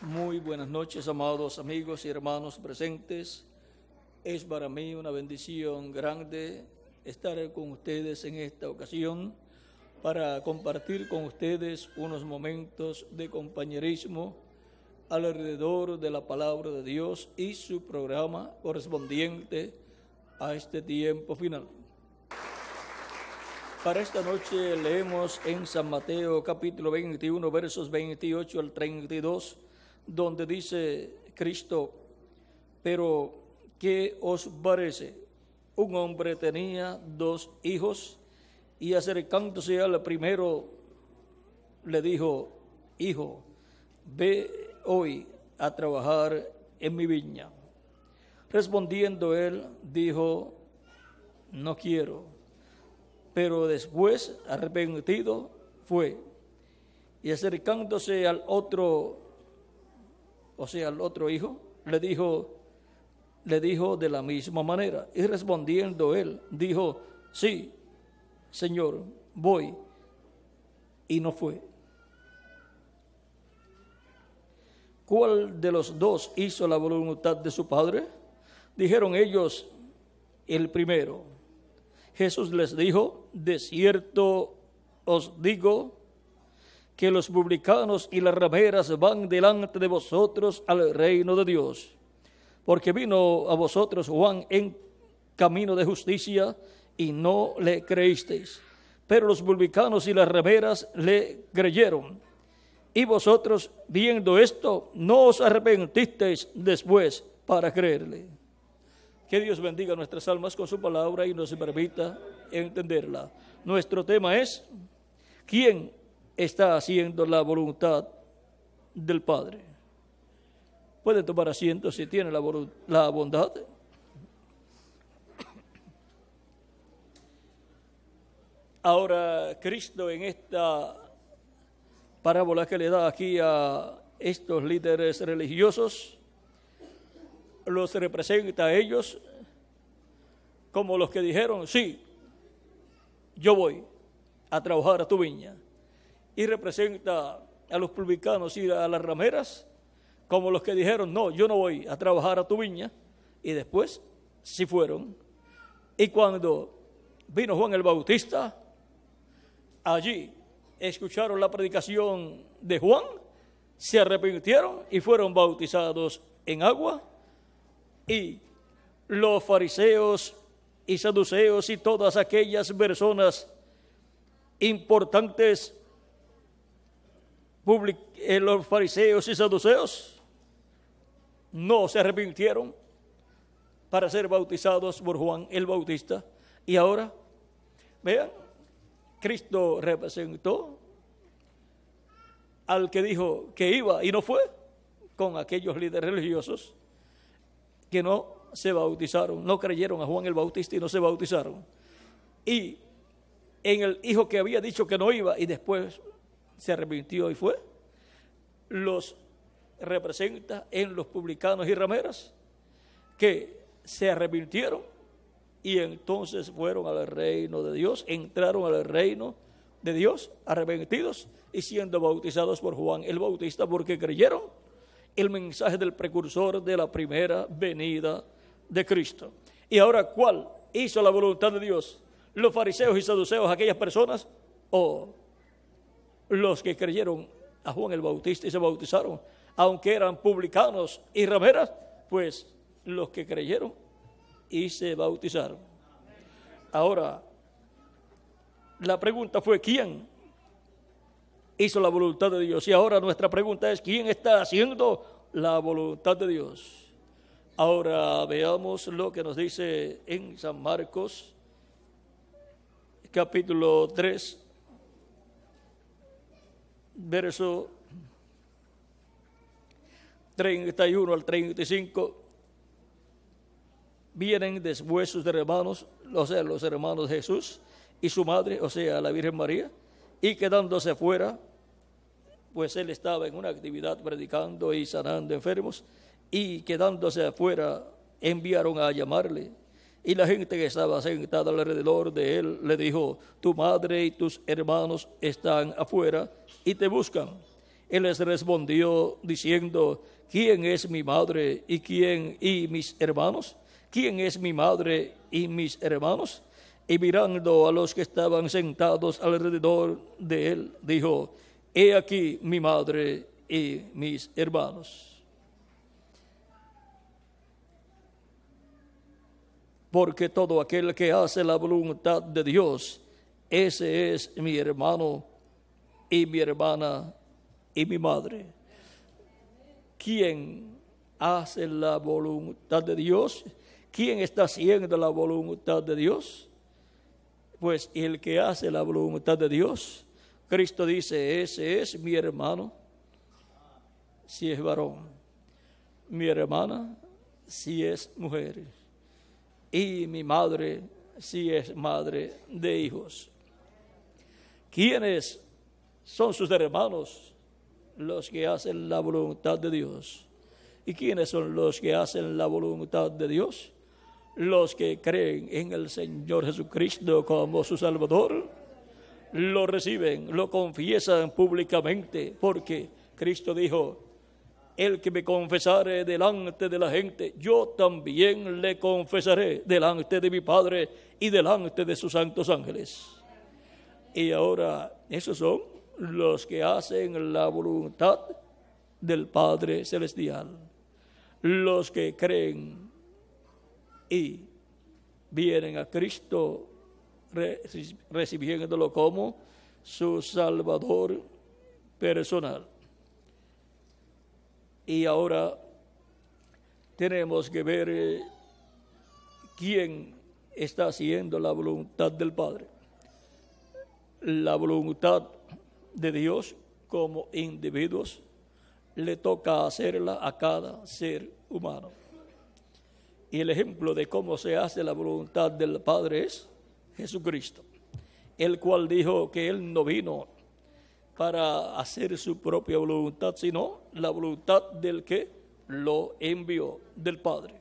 Muy buenas noches, amados amigos y hermanos presentes. Es para mí una bendición grande estar con ustedes en esta ocasión para compartir con ustedes unos momentos de compañerismo alrededor de la palabra de Dios y su programa correspondiente a este tiempo final. Para esta noche leemos en San Mateo capítulo 21, versos 28 al 32, donde dice Cristo: pero ¿qué os parece? Un hombre tenía 2 hijos, y acercándose al primero le dijo: hijo, ve hoy a trabajar en mi viña. Respondiendo él, dijo: no quiero. Pero después, arrepentido, fue. Y acercándose al otro hijo, le dijo de la misma manera. Y respondiendo él, dijo: sí, Señor, voy. Y no fue. ¿Cuál de los 2 hizo la voluntad de su padre? Dijeron ellos: el primero. Jesús les dijo: de cierto os digo que los publicanos y las rameras van delante de vosotros al reino de Dios. Porque vino a vosotros Juan en camino de justicia y no le creísteis, pero los publicanos y las rameras le creyeron. Y vosotros, viendo esto, no os arrepentisteis después para creerle. Que Dios bendiga nuestras almas con su palabra y nos permita entenderla. Nuestro tema es: ¿quién está haciendo la voluntad del Padre? Puede tomar asiento si tiene la bondad. Ahora, Cristo en esta parábola que le da aquí a estos líderes religiosos, los representa a ellos como los que dijeron: sí, yo voy a trabajar a tu viña. Y representa a los publicanos y a las rameras como los que dijeron: no, yo no voy a trabajar a tu viña. Y después sí fueron. Y cuando vino Juan el Bautista, allí escucharon la predicación de Juan, se arrepintieron y fueron bautizados en agua. Y los fariseos y saduceos y todas aquellas personas importantes, los fariseos y saduceos, no se arrepintieron para ser bautizados por Juan el Bautista. Y ahora, vean, Cristo representó al que dijo que iba y no fue, con aquellos líderes religiosos que no se bautizaron, no creyeron a Juan el Bautista y no se bautizaron. Y en el hijo que había dicho que no iba y después se arrepintió y fue, los representa en los publicanos y rameras que se arrepintieron y entonces fueron al reino de Dios, entraron al reino de Dios arrepentidos y siendo bautizados por Juan el Bautista, porque creyeron el mensaje del precursor de la primera venida de Cristo. Y ahora, ¿cuál hizo la voluntad de Dios? ¿Los fariseos y saduceos, aquellas personas, o los que creyeron a Juan el Bautista y se bautizaron, aunque eran publicanos y rameras? Pues los que creyeron y se bautizaron. Ahora, la pregunta fue: ¿quién hizo la voluntad de Dios? Y ahora nuestra pregunta es: ¿quién está haciendo la voluntad de Dios? Ahora veamos lo que nos dice en San Marcos capítulo 3, verso 31 al 35. Vienen después sus hermanos, o sea, los hermanos de Jesús y su madre, o sea, la Virgen María, y quedándose fuera, pues él estaba en una actividad predicando y sanando enfermos, y quedándose afuera enviaron a llamarle. Y la gente que estaba sentada alrededor de él le dijo: tu madre y tus hermanos están afuera y te buscan. Él les respondió diciendo: ¿quién es mi madre y mis hermanos? ¿Quién es mi madre y mis hermanos? Y mirando a los que estaban sentados alrededor de él, dijo: he aquí mi madre y mis hermanos. Porque todo aquel que hace la voluntad de Dios, ese es mi hermano y mi hermana y mi madre. ¿Quién hace la voluntad de Dios? ¿Quién está haciendo la voluntad de Dios? Pues el que hace la voluntad de Dios, Cristo dice: ese es mi hermano, si es varón, mi hermana, si es mujer, y mi madre, si es madre de hijos. ¿Quiénes son sus hermanos? Los que hacen la voluntad de Dios. ¿Y quiénes son los que hacen la voluntad de Dios? Los que creen en el Señor Jesucristo como su Salvador, lo reciben, lo confiesan públicamente, porque Cristo dijo: el que me confesare delante de la gente, yo también le confesaré delante de mi Padre y delante de sus santos ángeles. Y ahora, esos son los que hacen la voluntad del Padre Celestial, los que creen y vienen a Cristo recibiéndolo como su Salvador personal. Y ahora tenemos que ver quién está haciendo la voluntad del Padre. La voluntad de Dios, como individuos, le toca hacerla a cada ser humano. Y el ejemplo de cómo se hace la voluntad del Padre es Jesucristo, el cual dijo que Él no vino para hacer su propia voluntad, sino la voluntad del que lo envió, del Padre.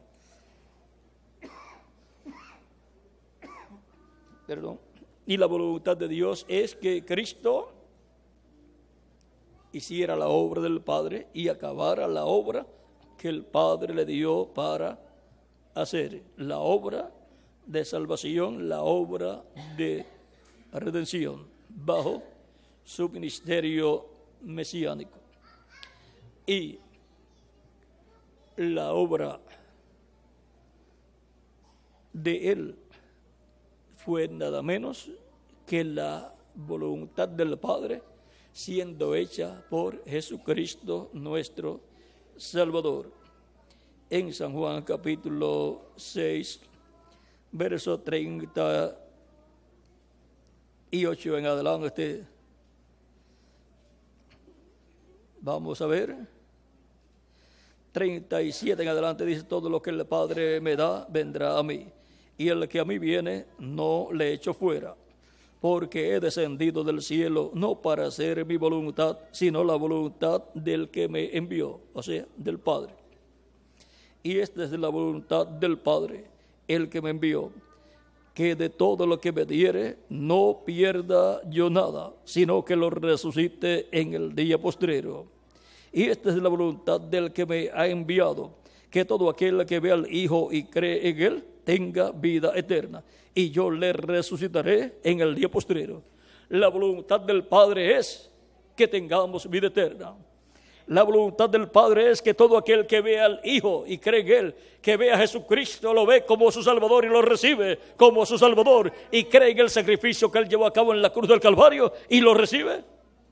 Perdón. Y la voluntad de Dios es que Cristo hiciera la obra del Padre y acabara la obra que el Padre le dio para hacer, la obra de salvación, la obra de redención, bajo su ministerio mesiánico. Y la obra de Él fue nada menos que la voluntad del Padre siendo hecha por Jesucristo nuestro Salvador. En San Juan capítulo 6, verso 38 en adelante, vamos a ver, 37 en adelante dice: todo lo que el Padre me da vendrá a mí, y el que a mí viene no le echo fuera, porque he descendido del cielo no para hacer mi voluntad, sino la voluntad del que me envió, o sea, del Padre. Y esta es la voluntad del Padre, el que me envió, que de todo lo que me diere no pierda yo nada, sino que lo resucite en el día postrero. Y esta es la voluntad del que me ha enviado, que todo aquel que ve al Hijo y cree en Él tenga vida eterna, y yo le resucitaré en el día postrero. La voluntad del Padre es que tengamos vida eterna. La voluntad del Padre es que todo aquel que ve al Hijo y cree en Él, que ve a Jesucristo, lo ve como su Salvador y lo recibe como su Salvador, y cree en el sacrificio que Él llevó a cabo en la cruz del Calvario y lo recibe,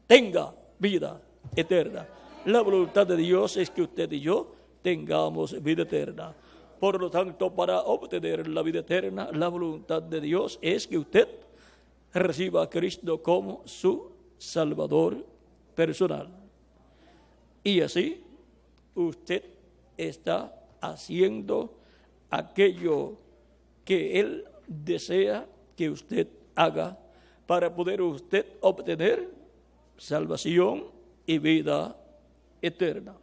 tenga vida eterna. La voluntad de Dios es que usted y yo tengamos vida eterna. Por lo tanto, para obtener la vida eterna, la voluntad de Dios es que usted reciba a Cristo como su Salvador personal. Y así usted está haciendo aquello que Él desea que usted haga para poder usted obtener salvación y vida eterna.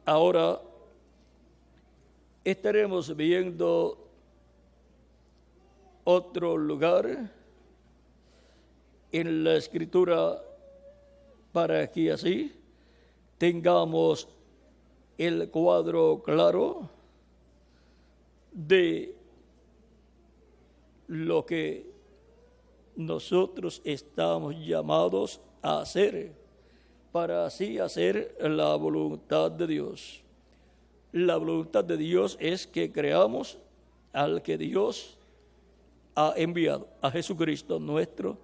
Ahora estaremos viendo otro lugar en la Escritura para que así tengamos el cuadro claro de lo que nosotros estamos llamados a hacer, para así hacer la voluntad de Dios. La voluntad de Dios es que creamos al que Dios ha enviado, a Jesucristo nuestro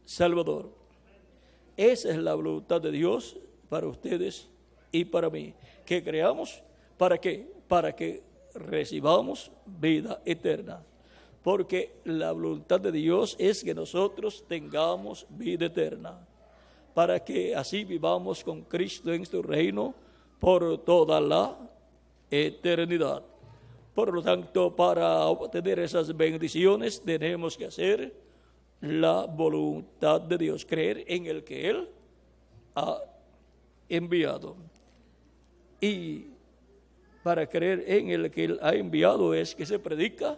Salvador. Esa es la voluntad de Dios para ustedes y para mí. Que creamos, ¿para qué? Para que recibamos vida eterna. Porque la voluntad de Dios es que nosotros tengamos vida eterna, para que así vivamos con Cristo en su reino por toda la eternidad. Por lo tanto, para obtener esas bendiciones tenemos que hacer la voluntad de Dios, creer en el que Él ha enviado. Y para creer en el que Él ha enviado es que se predica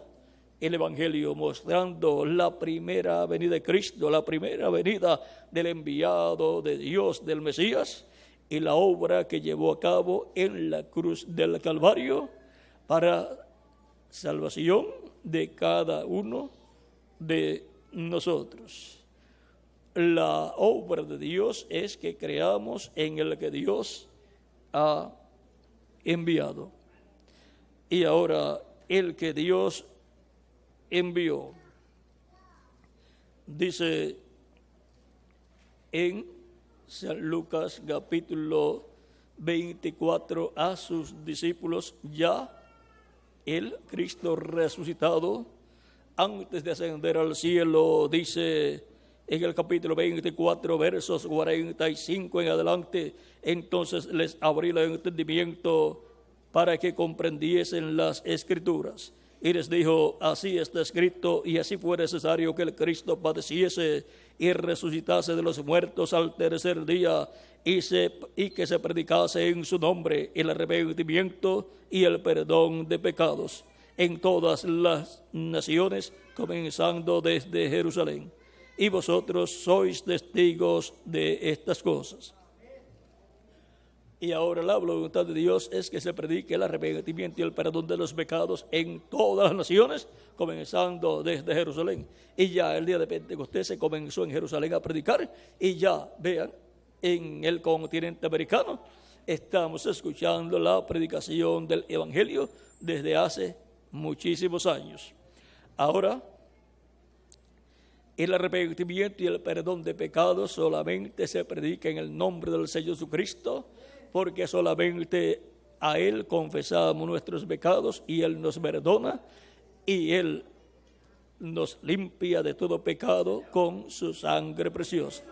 el Evangelio, mostrando la primera venida de Cristo, la primera venida del enviado de Dios, del Mesías, y la obra que llevó a cabo en la cruz del Calvario para salvación de cada uno de nosotros. La obra de Dios es que creamos en el que Dios ha enviado. Y ahora, el que Dios envió, dice en San Lucas capítulo 24 a sus discípulos, ya el Cristo resucitado, antes de ascender al cielo, dice en el capítulo 24, versos 45 en adelante, entonces les abrí el entendimiento para que comprendiesen las Escrituras. Y les dijo, así está escrito, y así fue necesario que el Cristo padeciese y resucitase de los muertos al tercer día, y que se predicase en su nombre el arrepentimiento y el perdón de pecados en todas las naciones, comenzando desde Jerusalén. Y vosotros sois testigos de estas cosas. Y ahora la voluntad de Dios es que se predique el arrepentimiento y el perdón de los pecados en todas las naciones, comenzando desde Jerusalén. Y ya el día de Pentecostés se comenzó en Jerusalén a predicar, y ya vean, en el continente americano estamos escuchando la predicación del Evangelio desde hace muchísimos años. Ahora, el arrepentimiento y el perdón de pecados solamente se predica en el nombre del Señor Jesucristo, porque solamente a Él confesamos nuestros pecados y Él nos perdona, y Él nos limpia de todo pecado con su sangre preciosa.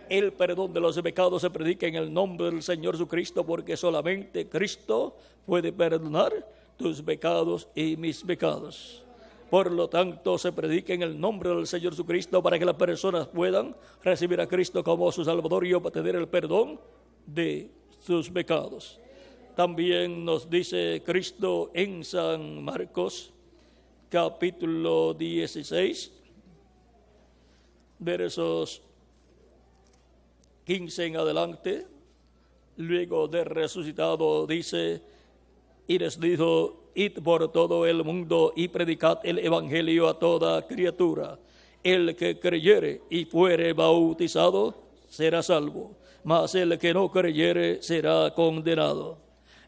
El perdón de los pecados se predica en el nombre del Señor Jesucristo, porque solamente Cristo puede perdonar tus pecados y mis pecados. Por lo tanto, se predica en el nombre del Señor Jesucristo para que las personas puedan recibir a Cristo como su Salvador y obtener el perdón de sus pecados. También nos dice Cristo en San Marcos, capítulo 16, versos 15 en adelante, luego de resucitado, dice, y les dijo, id por todo el mundo y predicad el evangelio a toda criatura. El que creyere y fuere bautizado será salvo, mas el que no creyere será condenado.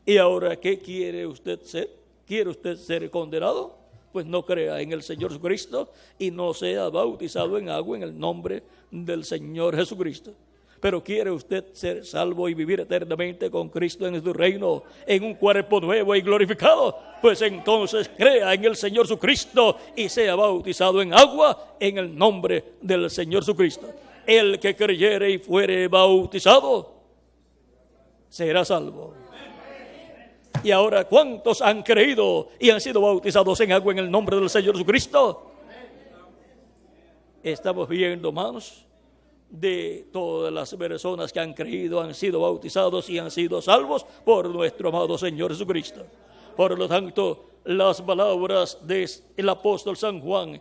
Y ahora, ¿qué quiere usted ser? ¿Quiere usted ser condenado? Pues no crea en el Señor Jesucristo y no sea bautizado en agua en el nombre del Señor Jesucristo. Pero ¿quiere usted ser salvo y vivir eternamente con Cristo en su reino, en un cuerpo nuevo y glorificado? Pues entonces crea en el Señor Jesucristo y sea bautizado en agua en el nombre del Señor Jesucristo. El que creyere y fuere bautizado será salvo. Y ahora, ¿cuántos han creído y han sido bautizados en agua en el nombre del Señor Jesucristo? Estamos viendo, hermanos, de todas las personas que han creído, han sido bautizados y han sido salvos por nuestro amado Señor Jesucristo. Por lo tanto, las palabras del apóstol San Juan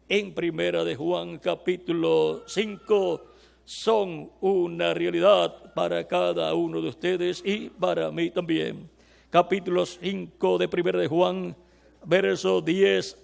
en primera de Juan capítulo 5, son una realidad para cada uno de ustedes y para mí también. Capítulo 5 de 1 de Juan, verso 10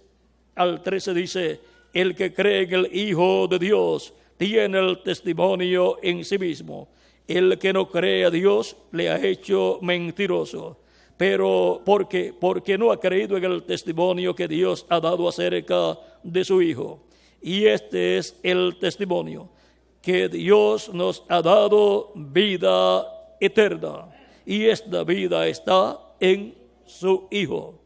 al 13 dice: el que cree en el Hijo de Dios tiene el testimonio en sí mismo. El que no cree a Dios le ha hecho mentiroso. Pero porque no ha creído en el testimonio que Dios ha dado acerca de su Hijo. Y este es el testimonio, que Dios nos ha dado vida eterna. Y esta vida está en su Hijo.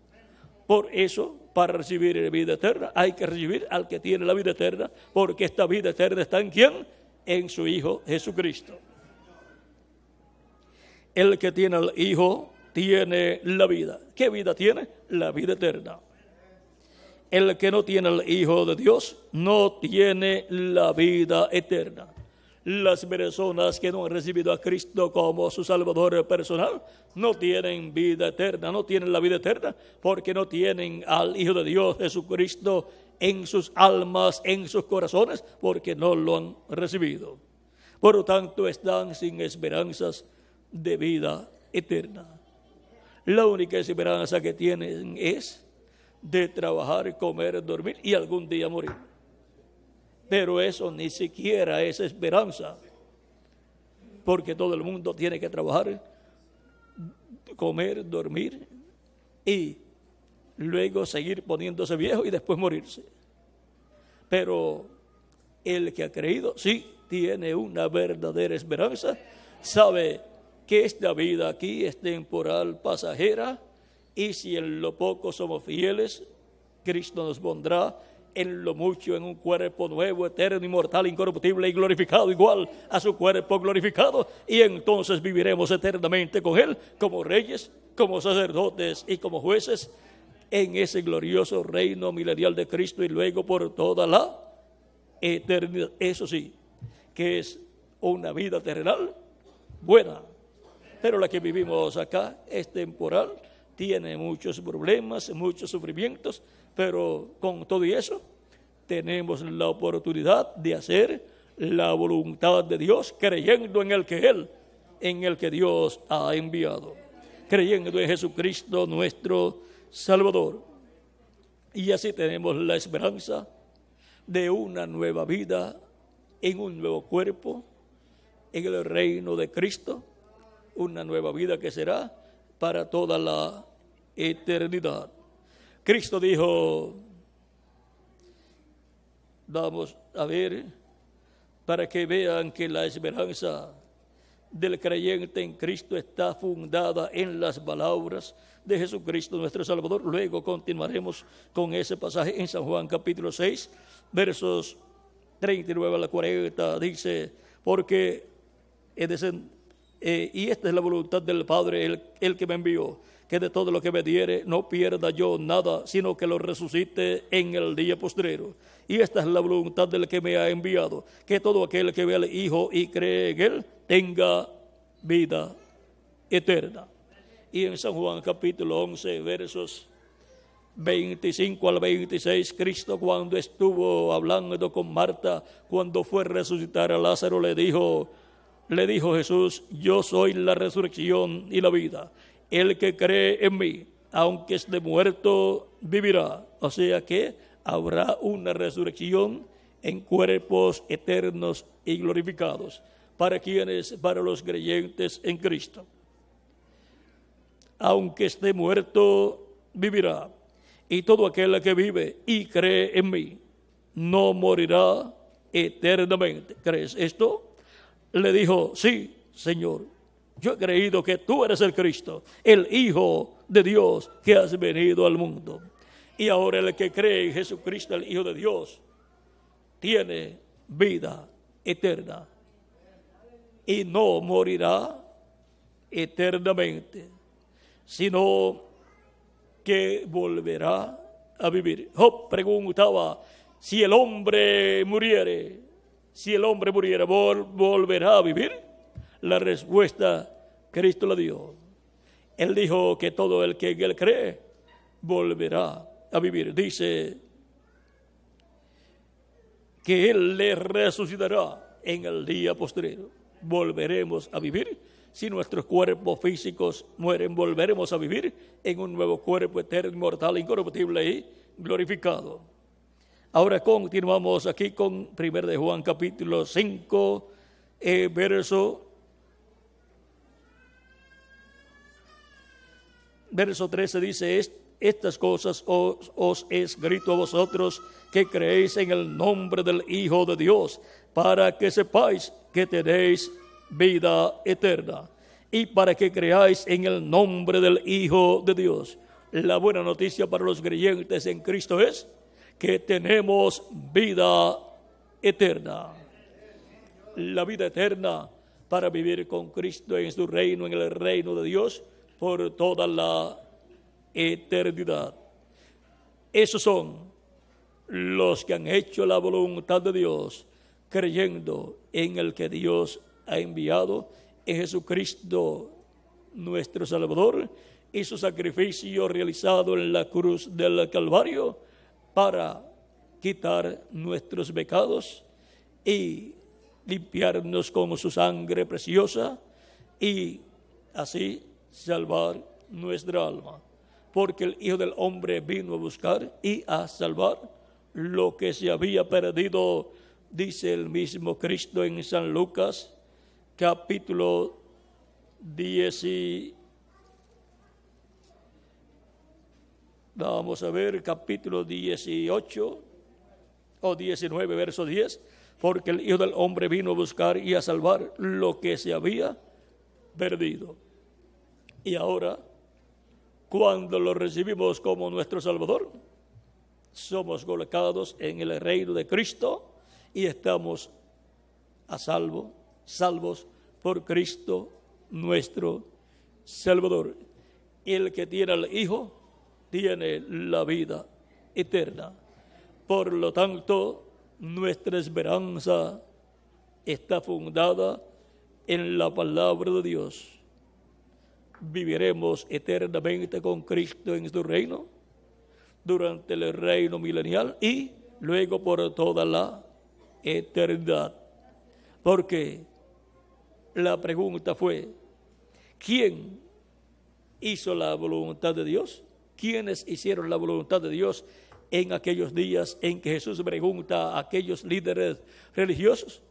Por eso, para recibir la vida eterna, hay que recibir al que tiene la vida eterna, porque esta vida eterna está en ¿quién? En su Hijo Jesucristo. El que tiene al Hijo tiene la vida. ¿Qué vida tiene? La vida eterna. El que no tiene al Hijo de Dios no tiene la vida eterna. Las personas que no han recibido a Cristo como su Salvador personal no tienen vida eterna, no tienen la vida eterna, porque no tienen al Hijo de Dios Jesucristo en sus almas, en sus corazones, porque no lo han recibido. Por lo tanto, están sin esperanzas de vida eterna. La única esperanza que tienen es de trabajar, comer, dormir y algún día morir. Pero eso ni siquiera es esperanza, porque todo el mundo tiene que trabajar, comer, dormir y luego seguir poniéndose viejo y después morirse. Pero el que ha creído sí tiene una verdadera esperanza, sabe que esta vida aquí es temporal, pasajera, y si en lo poco somos fieles, Cristo nos pondrá en lo mucho en un cuerpo nuevo, eterno, inmortal, incorruptible y glorificado, igual a su cuerpo glorificado, y entonces viviremos eternamente con Él, como reyes, como sacerdotes y como jueces, en ese glorioso reino milenial de Cristo, y luego por toda la eternidad. Eso sí, que es una vida terrenal buena, pero la que vivimos acá es temporal, tiene muchos problemas, muchos sufrimientos, pero con todo y eso tenemos la oportunidad de hacer la voluntad de Dios, creyendo en el que Dios ha enviado, creyendo en Jesucristo nuestro Salvador. Y así tenemos la esperanza de una nueva vida en un nuevo cuerpo, en el reino de Cristo, una nueva vida que será para toda la eternidad. Cristo dijo, vamos a ver, para que vean que la esperanza del creyente en Cristo está fundada en las palabras de Jesucristo nuestro Salvador. Luego continuaremos con ese pasaje en San Juan capítulo 6, versos 39 al 40, dice, porque y esta es la voluntad del Padre, el que me envió, que de todo lo que me diere no pierda yo nada, sino que lo resucite en el día postrero. Y esta es la voluntad del que me ha enviado, que todo aquel que ve al Hijo y cree en Él tenga vida eterna. Y en San Juan capítulo 11, versos 25 al 26, Cristo, cuando estuvo hablando con Marta, cuando fue a resucitar a Lázaro, le dijo Jesús, yo soy la resurrección y la vida. El que cree en mí, aunque esté muerto, vivirá. O sea que habrá una resurrección en cuerpos eternos y glorificados. ¿Para quiénes? Para los creyentes en Cristo. Aunque esté muerto, vivirá. Y todo aquel que vive y cree en mí, no morirá eternamente. ¿Crees esto? Le dijo, sí, Señor, yo he creído que tú eres el Cristo, el Hijo de Dios que has venido al mundo. Y ahora el que cree en Jesucristo, el Hijo de Dios, tiene vida eterna y no morirá eternamente, sino que volverá a vivir. Job preguntaba, si el hombre muriere, ¿volverá a vivir? La respuesta, Cristo la dio. Él dijo que todo el que en Él cree, volverá a vivir. Dice que Él le resucitará en el día postrero. Volveremos a vivir. Si nuestros cuerpos físicos mueren, volveremos a vivir en un nuevo cuerpo eterno, inmortal, incorruptible y glorificado. Ahora continuamos aquí con 1 de Juan capítulo 5, verso 13 dice: estas cosas os he escrito a vosotros que creéis en el nombre del Hijo de Dios, para que sepáis que tenéis vida eterna, y para que creáis en el nombre del Hijo de Dios. La buena noticia para los creyentes en Cristo es que tenemos vida eterna. La vida eterna para vivir con Cristo en su reino, en el reino de Dios, por toda la eternidad. Esos son los que han hecho la voluntad de Dios, creyendo en el que Dios ha enviado, en Jesucristo nuestro Salvador, y su sacrificio realizado en la cruz del Calvario para quitar nuestros pecados y limpiarnos con su sangre preciosa y así salvar nuestra alma. Porque el Hijo del Hombre vino a buscar y a salvar lo que se había perdido, dice el mismo Cristo en San Lucas capítulo 10. Vamos a ver, capítulo 18 o 19, verso 10. Porque el Hijo del Hombre vino a buscar y a salvar lo que se había perdido. Y ahora, cuando lo recibimos como nuestro Salvador, somos colocados en el reino de Cristo y estamos a salvos por Cristo nuestro Salvador. El que tiene al Hijo tiene la vida eterna. Por lo tanto, nuestra esperanza está fundada en la palabra de Dios. Viviremos eternamente con Cristo en su reino, durante el reino milenial y luego por toda la eternidad. Porque la pregunta fue: ¿quién hizo la voluntad de Dios? ¿Quiénes hicieron la voluntad de Dios en aquellos días en que Jesús pregunta a aquellos líderes religiosos,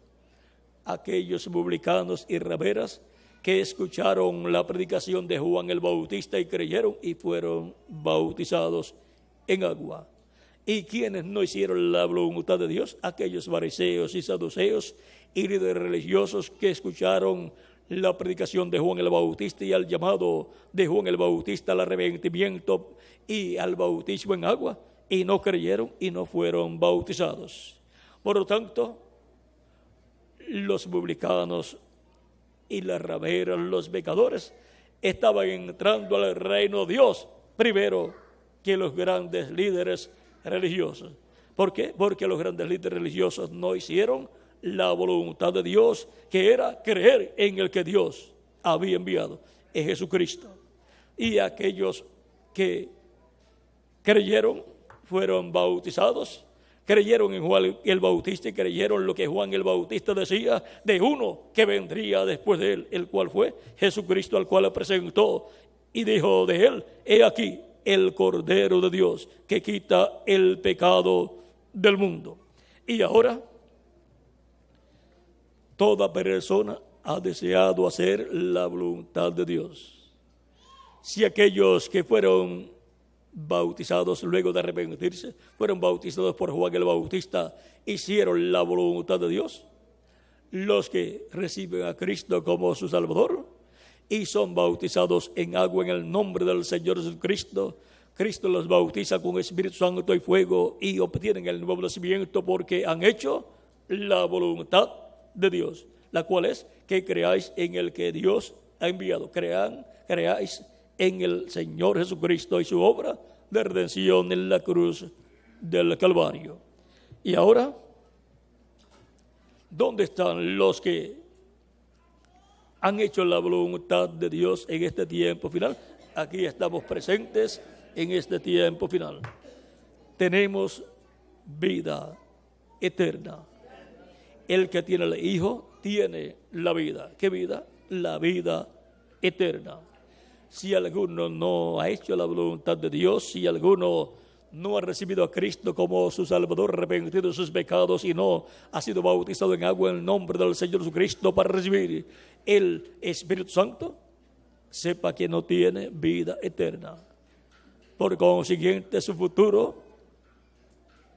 aquellos publicanos y rameras que escucharon la predicación de Juan el Bautista y creyeron y fueron bautizados en agua? ¿Y quienes no hicieron la voluntad de Dios? Aquellos fariseos y saduceos y líderes religiosos que escucharon la predicación de Juan el Bautista y al llamado de Juan el Bautista al arrepentimiento y al bautismo en agua, y no creyeron y no fueron bautizados. Por lo tanto, los publicanos y las rameras, los pecadores, estaban entrando al reino de Dios primero que los grandes líderes religiosos. ¿Por qué? Porque los grandes líderes religiosos no hicieron la voluntad de Dios, que era creer en el que Dios había enviado, en Jesucristo. Y aquellos que creyeron fueron bautizados, creyeron en Juan el Bautista y creyeron lo que Juan el Bautista decía de uno que vendría después de él, el cual fue Jesucristo, al cual le presentó y dijo de él: he aquí el Cordero de Dios que quita el pecado del mundo. Y ahora toda persona ha deseado hacer la voluntad de Dios. Si aquellos que fueron bautizados luego de arrepentirse, fueron bautizados por Juan el Bautista, hicieron la voluntad de Dios, los que reciben a Cristo como su Salvador y son bautizados en agua en el nombre del Señor Jesucristo, Cristo los bautiza con Espíritu Santo y fuego y obtienen el nuevo nacimiento porque han hecho la voluntad de Dios, la cual es que creáis en el que Dios ha enviado. Creáis en el Señor Jesucristo y su obra de redención en la cruz del Calvario. Y ahora, ¿dónde están los que han hecho la voluntad de Dios en este tiempo final? Aquí estamos presentes en este tiempo final. Tenemos vida eterna. El que tiene el Hijo tiene la vida. ¿Qué vida? La vida eterna. Si alguno no ha hecho la voluntad de Dios, si alguno no ha recibido a Cristo como su Salvador, arrepentido de sus pecados y no ha sido bautizado en agua en el nombre del Señor Jesucristo para recibir el Espíritu Santo, sepa que no tiene vida eterna. Por consiguiente, su futuro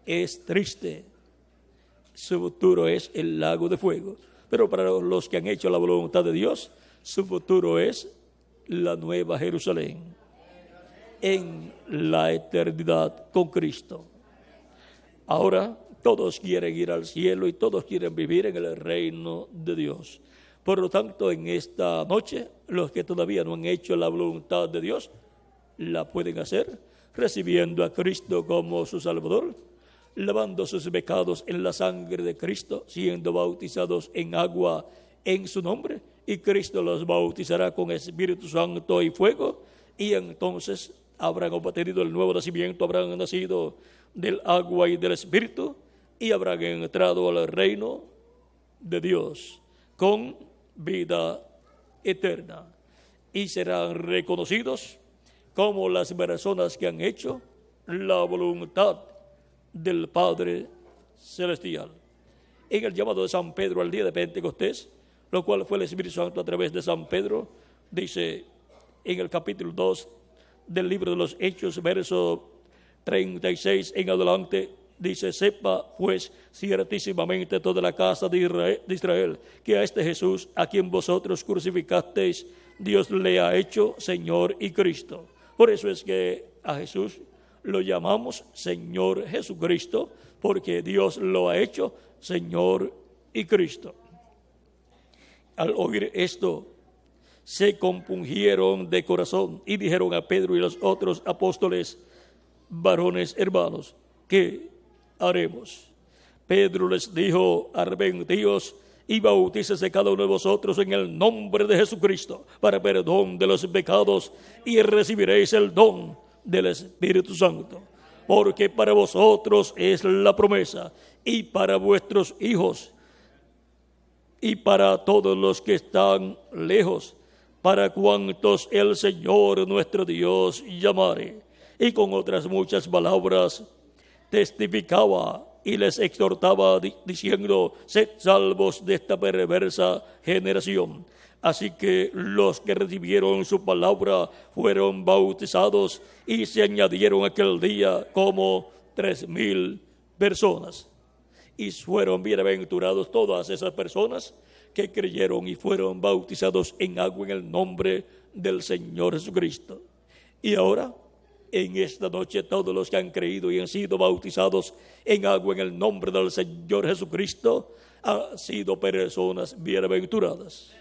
es triste. Su futuro es el lago de fuego. Pero para los que han hecho la voluntad de Dios, su futuro es la nueva Jerusalén, en la eternidad con Cristo. Ahora todos quieren ir al cielo y todos quieren vivir en el reino de Dios. Por lo tanto, en esta noche, los que todavía no han hecho la voluntad de Dios, la pueden hacer recibiendo a Cristo como su Salvador, lavando sus pecados en la sangre de Cristo, siendo bautizados en agua en su nombre, y Cristo los bautizará con Espíritu Santo y fuego, y entonces habrán obtenido el nuevo nacimiento, habrán nacido del agua y del Espíritu, y habrán entrado al reino de Dios con vida eterna, y serán reconocidos como las personas que han hecho la voluntad del Padre Celestial. En el llamado de San Pedro al día de Pentecostés, lo cual fue el Espíritu Santo a través de San Pedro, dice en el capítulo 2 del libro de los Hechos, verso 36 en adelante, dice: sepa pues ciertísimamente toda la casa de Israel que a este Jesús, a quien vosotros crucificasteis, Dios le ha hecho Señor y Cristo. Por eso es que a Jesús lo llamamos Señor Jesucristo, porque Dios lo ha hecho Señor y Cristo. Al oír esto, se compungieron de corazón y dijeron a Pedro y los otros apóstoles: varones hermanos, ¿qué haremos? Pedro les dijo: arrepentíos y bautícese cada uno de vosotros en el nombre de Jesucristo para perdón de los pecados, y recibiréis el don del Espíritu Santo, porque para vosotros es la promesa, y para vuestros hijos, y para todos los que están lejos, para cuantos el Señor nuestro Dios llamare. Y con otras muchas palabras testificaba y les exhortaba diciendo: sed salvos de esta perversa generación. Así que los que recibieron su palabra fueron bautizados, y se añadieron aquel día como 3,000 personas. Y fueron bienaventurados todas esas personas que creyeron y fueron bautizados en agua en el nombre del Señor Jesucristo. Y ahora, en esta noche, todos los que han creído y han sido bautizados en agua en el nombre del Señor Jesucristo han sido personas bienaventuradas.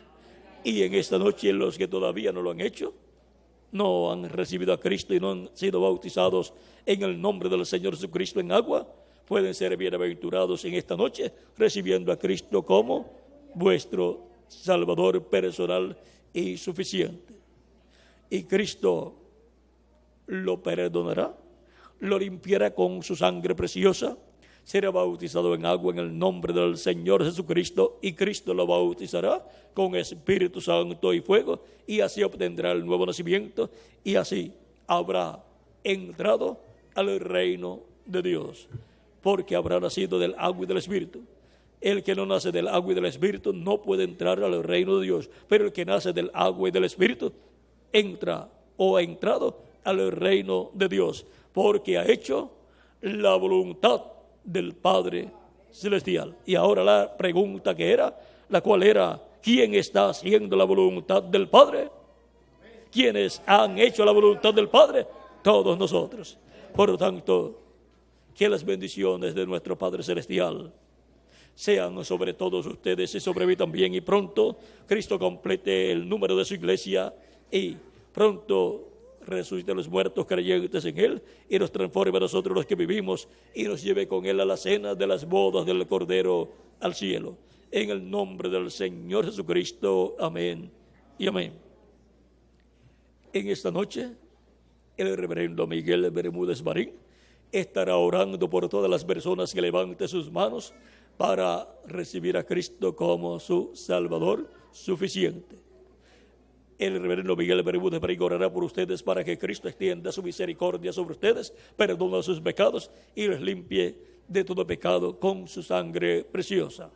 Y en esta noche, los que todavía no lo han hecho, no han recibido a Cristo y no han sido bautizados en el nombre del Señor Jesucristo en agua, pueden ser bienaventurados en esta noche, recibiendo a Cristo como vuestro Salvador personal y suficiente. Y Cristo lo perdonará, lo limpiará con su sangre preciosa, será bautizado en agua en el nombre del Señor Jesucristo, y Cristo lo bautizará con Espíritu Santo y fuego, y así obtendrá el nuevo nacimiento, y así habrá entrado al reino de Dios, porque habrá nacido del agua y del Espíritu. El que no nace del agua y del Espíritu no puede entrar al reino de Dios, pero el que nace del agua y del Espíritu entra o ha entrado al reino de Dios, porque ha hecho la voluntad del Padre Celestial. Y ahora la pregunta que era, la cual era: ¿quién está haciendo la voluntad del Padre? ¿Quiénes han hecho la voluntad del Padre? Todos nosotros. Por lo tanto, que las bendiciones de nuestro Padre Celestial sean sobre todos ustedes y sobre mí también, y pronto Cristo complete el número de su iglesia, y pronto resucite a los muertos creyentes en Él, y nos transforme a nosotros los que vivimos, y nos lleve con Él a la cena de las bodas del Cordero al cielo. En el nombre del Señor Jesucristo, amén y amén. En esta noche, el reverendo Miguel Bermúdez Marín estará orando por todas las personas que levanten sus manos para recibir a Cristo como su Salvador suficiente. El reverendo Miguel Bermúdez Marín orará por ustedes para que Cristo extienda su misericordia sobre ustedes, perdone sus pecados y les limpie de todo pecado con su sangre preciosa.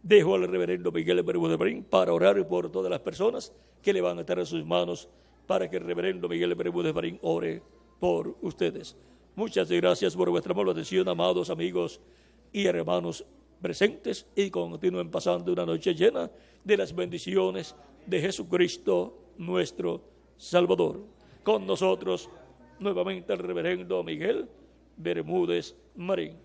Dejo al reverendo Miguel Bermúdez Marín para orar por todas las personas que le van a estar en sus manos para que el reverendo Miguel Bermúdez Marín ore por ustedes. Muchas gracias por vuestra amable atención, amados amigos y hermanos presentes, y continúen pasando una noche llena de las bendiciones de Jesucristo nuestro Salvador. Con nosotros nuevamente el reverendo Miguel Bermúdez Marín.